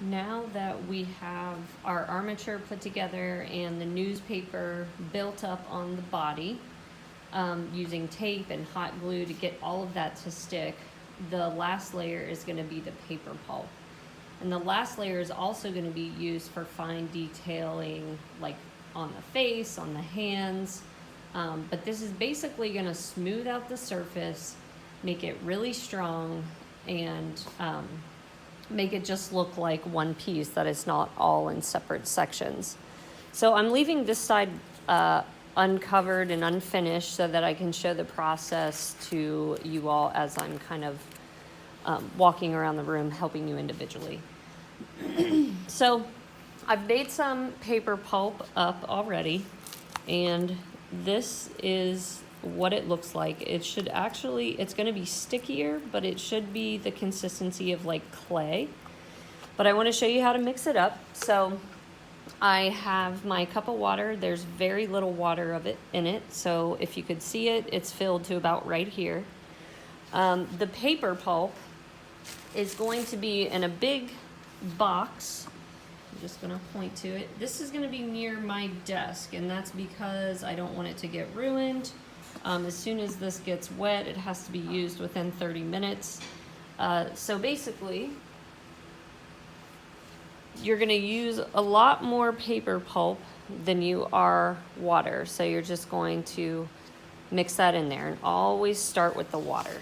Now that we have our armature put together and the newspaper built up on the body, using tape and hot glue to get all of that to stick, the last layer is going to be the paper pulp. And the last layer is also going to be used for fine detailing, like on the face, on the hands. But this is basically going to smooth out the surface, make it really strong, and make it just look like one piece, that it's not all in separate sections. So I'm leaving this side uncovered and unfinished so that I can show the process to you all as I'm kind of walking around the room helping you individually. So I've made some paper pulp up already, and this is what it looks like. It should actually, it's going to be stickier, but it should be the consistency of like clay. But I want to show you how to mix it up. So I have my cup of water. There's very little water of it in it. So if you could see it, it's filled to about right here. The paper pulp is going to be in a big box. I'm just going to point to it. This is going to be near my desk, and that's because I don't want it to get ruined. As soon as this gets wet, it has to be used within 30 minutes. So basically, you're going to use a lot more paper pulp than you are water. So you're just going to mix that in there, and always start with the water.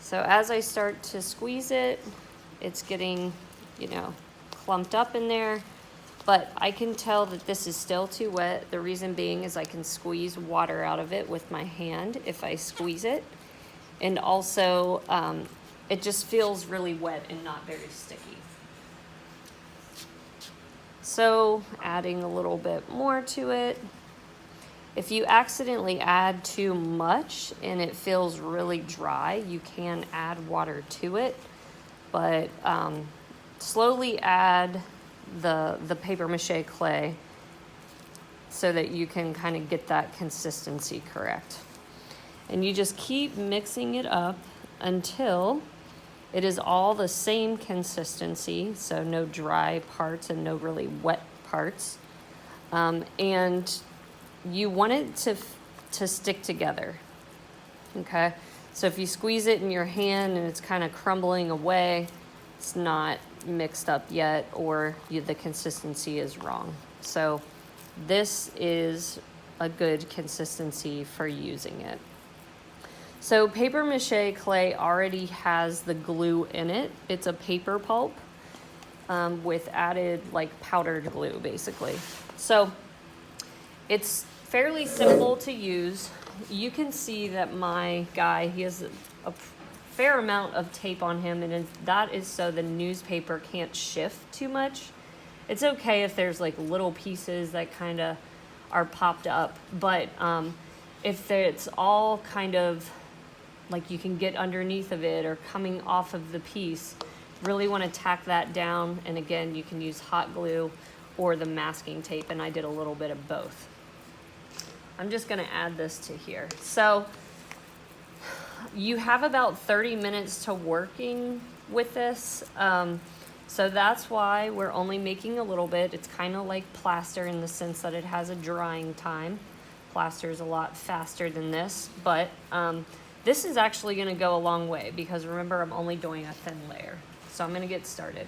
So as I start to squeeze it, it's getting, clumped up in there. But I can tell that this is still too wet. The reason being is I can squeeze water out of it with my hand if I squeeze it. And also, it just feels really wet and not very sticky. So adding a little bit more to it. If you accidentally add too much and it feels really dry, you can add water to it. But slowly add the paper mache clay so that you can kind of get that consistency correct. And you just keep mixing it up until it is all the same consistency, so no dry parts and no really wet parts. And you want it to stick together, okay? So if you squeeze it in your hand and it's kind of crumbling away, it's not mixed up yet, or the consistency is wrong. So this is a good consistency for using it. So paper mache clay already has the glue in it. It's a paper pulp with added like powdered glue basically. So it's fairly simple to use. You can see that my guy, he has a fair amount of tape on him, and that is so the newspaper can't shift too much. It's okay if there's like little pieces that kind of are popped up, but if it's all kind of like you can get underneath of it or coming off of the piece, really want to tack that down. And again, you can use hot glue or the masking tape, and I did a little bit of both. I'm just going to add this to here. So you have about 30 minutes to working with this. So that's why we're only making a little bit. It's kind of like plaster in the sense that it has a drying time. Plaster is a lot faster than this, but this is actually going to go a long way because remember, I'm only doing a thin layer. So I'm going to get started.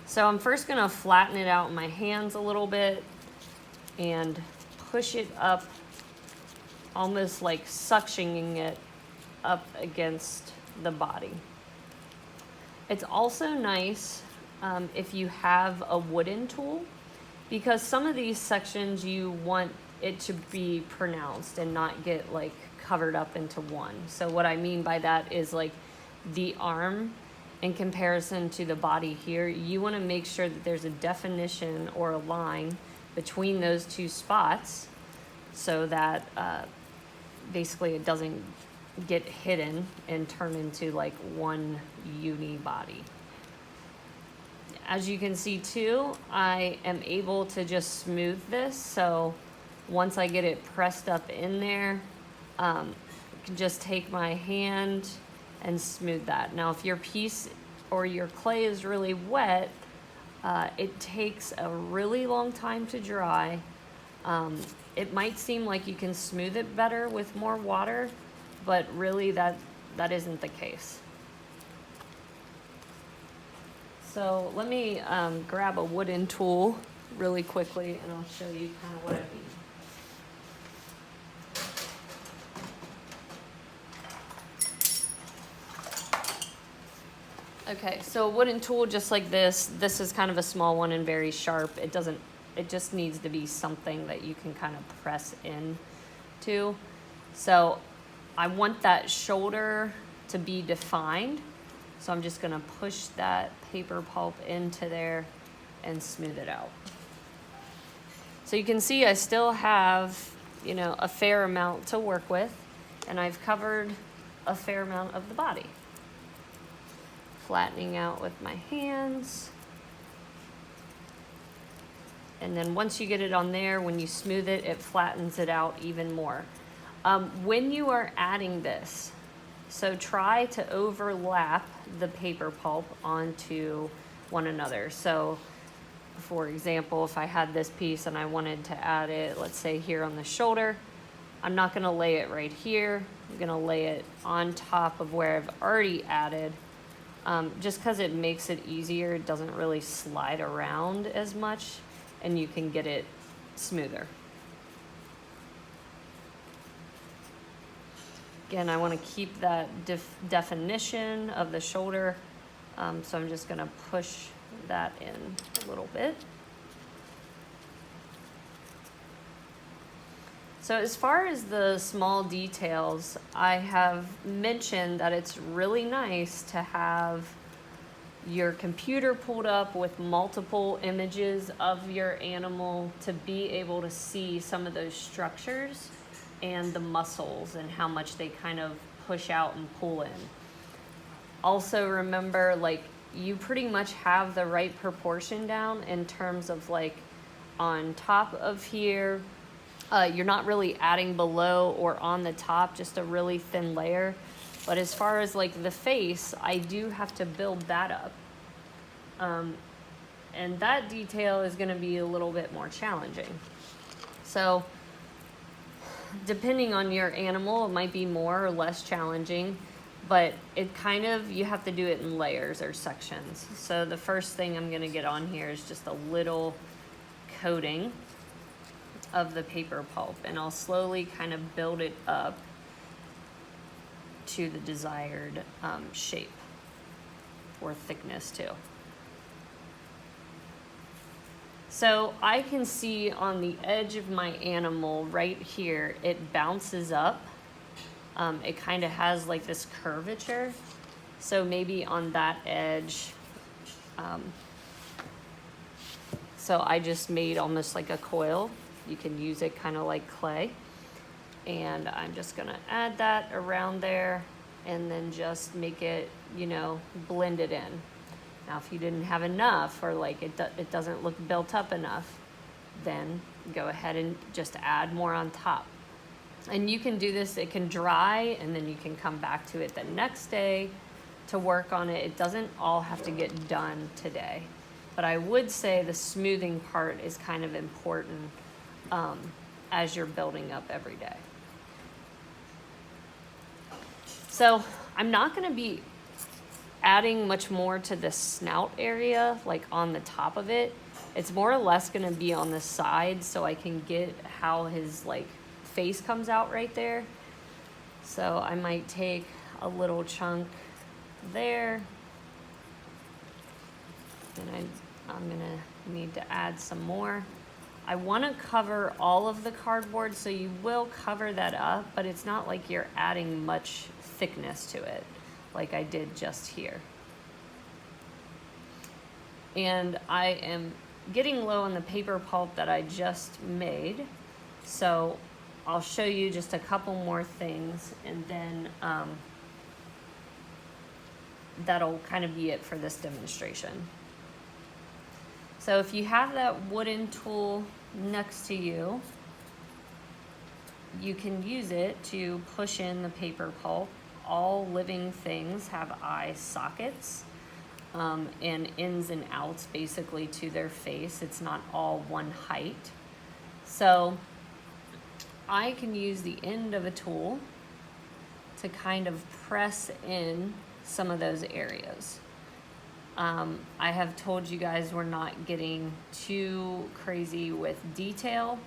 So I'm first going to flatten it out in my hands a little bit and push it up, almost like suctioning it up against the body. It's also nice if you have a wooden tool, because some of these sections you want it to be pronounced and not get like covered up into one. So what I mean by that is like the arm in comparison to the body here, you want to make sure that there's a definition or a line between those two spots so that basically it doesn't get hidden and turn into like one uni body. As you can see too, I am able to just smooth this. So once I get it pressed up in there, I can just take my hand and smooth that. Now, if your piece or your clay is really wet, it takes a really long time to dry. It might seem like you can smooth it better with more water, but really that isn't the case. So let me grab a wooden tool really quickly and I'll show you kind of what I mean. Okay, so a wooden tool just like this is kind of a small one and very sharp. It just needs to be something that you can kind of press in to. So I want that shoulder to be defined. So I'm just gonna push that paper pulp into there and smooth it out. So you can see I still have, you know, a fair amount to work with, and I've covered a fair amount of the body. Flattening out with my hands. And then once you get it on there, when you smooth it, it flattens it out even more. When you are adding this, so try to overlap the paper pulp onto one another. So for example, if I had this piece and I wanted to add it, let's say here on the shoulder, I'm not gonna lay it right here. I'm gonna lay it on top of where I've already added, just because it makes it easier. It doesn't really slide around as much and you can get it smoother. Again, I want to keep that definition of the shoulder, so I'm just going to push that in a little bit. So as far as the small details, I have mentioned that it's really nice to have your computer pulled up with multiple images of your animal to be able to see some of those structures and the muscles and how much they kind of push out and pull in. Also remember, like, you pretty much have the right proportion down in terms of, like, on top of here, you're not really adding below or on the top, just a really thin layer. But as far as like the face, I do have to build that up. And that detail is gonna be a little bit more challenging. So depending on your animal, it might be more or less challenging, but it kind of, you have to do it in layers or sections. So the first thing I'm gonna get on here is just a little coating of the paper pulp, and I'll slowly kind of build it up to the desired shape or thickness too. So I can see on the edge of my animal right here, it bounces up. It kind of has like this curvature. So maybe on that edge, so I just made almost like a coil. You can use it kind of like clay. And I'm just gonna add that around there and then just make it, you know, blend it in. Now, if you didn't have enough, or like it doesn't look built up enough, then go ahead and just add more on top. And you can do this, it can dry, and then you can come back to it the next day to work on it. It doesn't all have to get done today. But I would say the smoothing part is kind of important as you're building up every day. So I'm not gonna be adding much more to the snout area, like on the top of it. It's more or less gonna be on the side so I can get how his like face comes out right there. So I might take a little chunk there, and I'm gonna need to add some more. I wanna cover all of the cardboard, so you will cover that up, but it's not like you're adding much thickness to it like I did just here. And I am getting low on the paper pulp that I just made, so I'll show you just a couple more things, and then that'll kind of be it for this demonstration. So if you have that wooden tool next to you, you can use it to push in the paper pulp. All living things have eye sockets. and ins and outs basically to their face. It's not all one height. So I can use the end of a tool to kind of press in some of those areas. I have told you guys we're not getting too crazy with detail,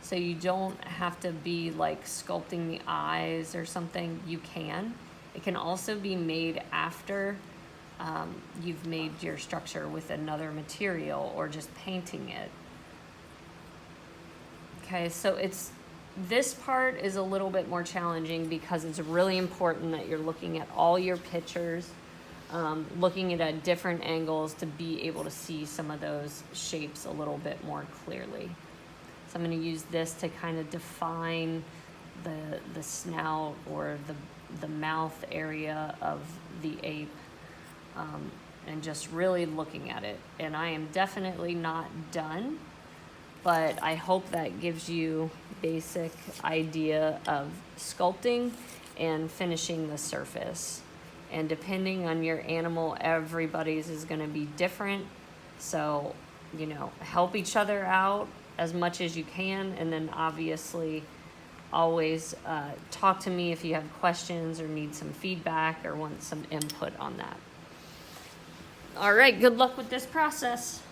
so you don't have to be like sculpting the eyes or something. You can. It can also be made after you've made your structure with another material or just painting it. Okay, so this part is a little bit more challenging because it's really important that you're looking at all your pictures, looking at different angles to be able to see some of those shapes a little bit more clearly. So I'm going to use this to kind of define the snout or the mouth area of the ape, and just really looking at it. And I am definitely not done, but I hope that gives you basic idea of sculpting and finishing the surface. And depending on your animal, everybody's is going to be different. So, you know, help each other out as much as you can. And then obviously always talk to me if you have questions or need some feedback or want some input on that. All right, good luck with this process.